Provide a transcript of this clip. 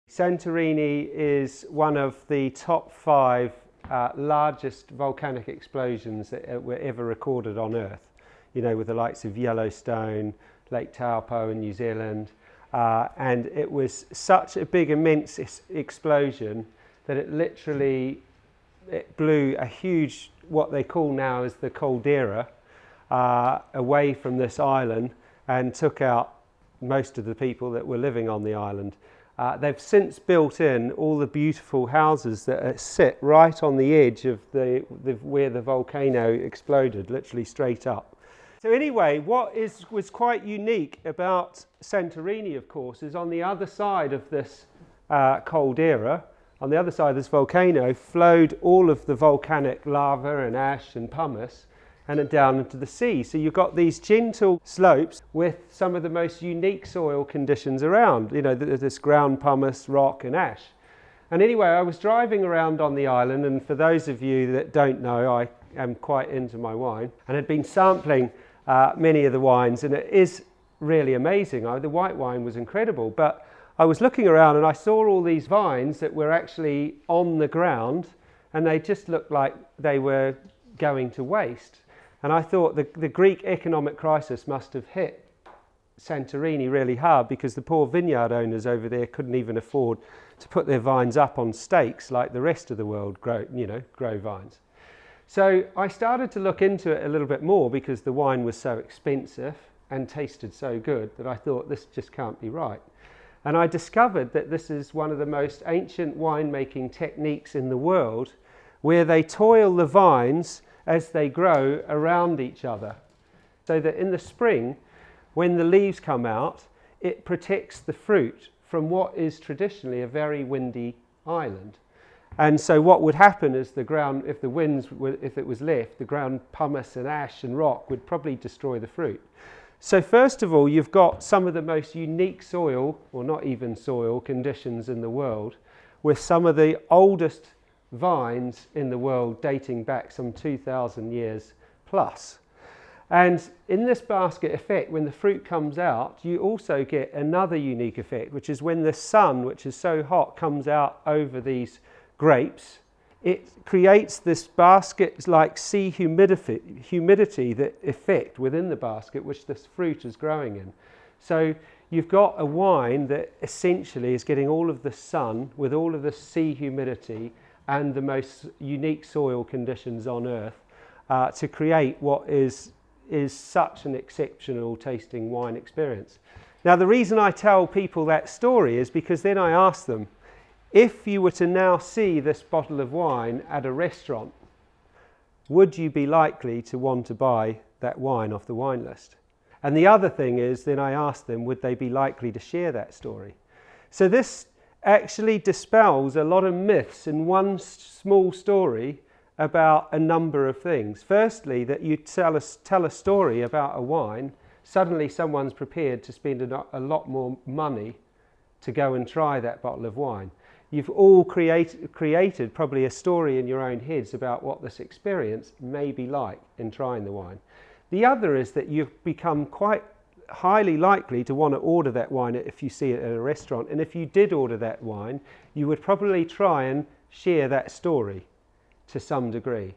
Santorini is one of the top 5 largest volcanic explosions that were ever recorded on Earth. You know, with the likes of Yellowstone, Lake Taupo in New Zealand. And it was such a big, immense explosion that it blew a huge, what they call now as the caldera, away from this island and took out most of the people that were living on the island. They've since built in all the beautiful houses that sit right on the edge of where the volcano exploded, literally straight up. So anyway, what was quite unique about Santorini, of course, is on the other side of this caldera, on the other side of this volcano, flowed all of the volcanic lava and ash and pumice and down into the sea. So you've got these gentle slopes with some of the most unique soil conditions around, you know, this ground pumice, rock and ash. And anyway, I was driving around on the island, and for those of you that don't know, I am quite into my wine and had been sampling many of the wines, and it is really amazing. The white wine was incredible, but I was looking around and I saw all these vines that were actually on the ground, and they just looked like they were going to waste. And I thought the Greek economic crisis must have hit Santorini really hard, because the poor vineyard owners over there couldn't even afford to put their vines up on stakes like the rest of the world grow vines. So I started to look into it a little bit more, because the wine was so expensive and tasted so good that I thought this just can't be right. And I discovered that this is one of the most ancient winemaking techniques in the world, where they toil the vines as they grow around each other, so that in the spring, when the leaves come out, it protects the fruit from what is traditionally a very windy island. And so what would happen is the ground, if it was left, the ground pumice and ash and rock would probably destroy the fruit. So first of all, you've got some of the most unique soil, or not even soil, conditions in the world, with some of the oldest vines in the world dating back some 2,000 years plus. And in this basket effect, when the fruit comes out, you also get another unique effect, which is when the sun, which is so hot, comes out over these grapes, it creates this basket-like sea humidity that effect within the basket, which this fruit is growing in. So you've got a wine that essentially is getting all of the sun with all of the sea humidity and the most unique soil conditions on Earth to create what is such an exceptional tasting wine experience. Now, the reason I tell people that story is because then I ask them, if you were to now see this bottle of wine at a restaurant, would you be likely to want to buy that wine off the wine list? And the other thing is, then I ask them, would they be likely to share that story? So this actually dispels a lot of myths in one small story about a number of things. Firstly, that you tell a story about a wine, suddenly someone's prepared to spend a lot more money to go and try that bottle of wine. You've all created probably a story in your own heads about what this experience may be like in trying the wine. The other is that you've become quite highly likely to want to order that wine if you see it at a restaurant. And if you did order that wine, you would probably try and share that story to some degree.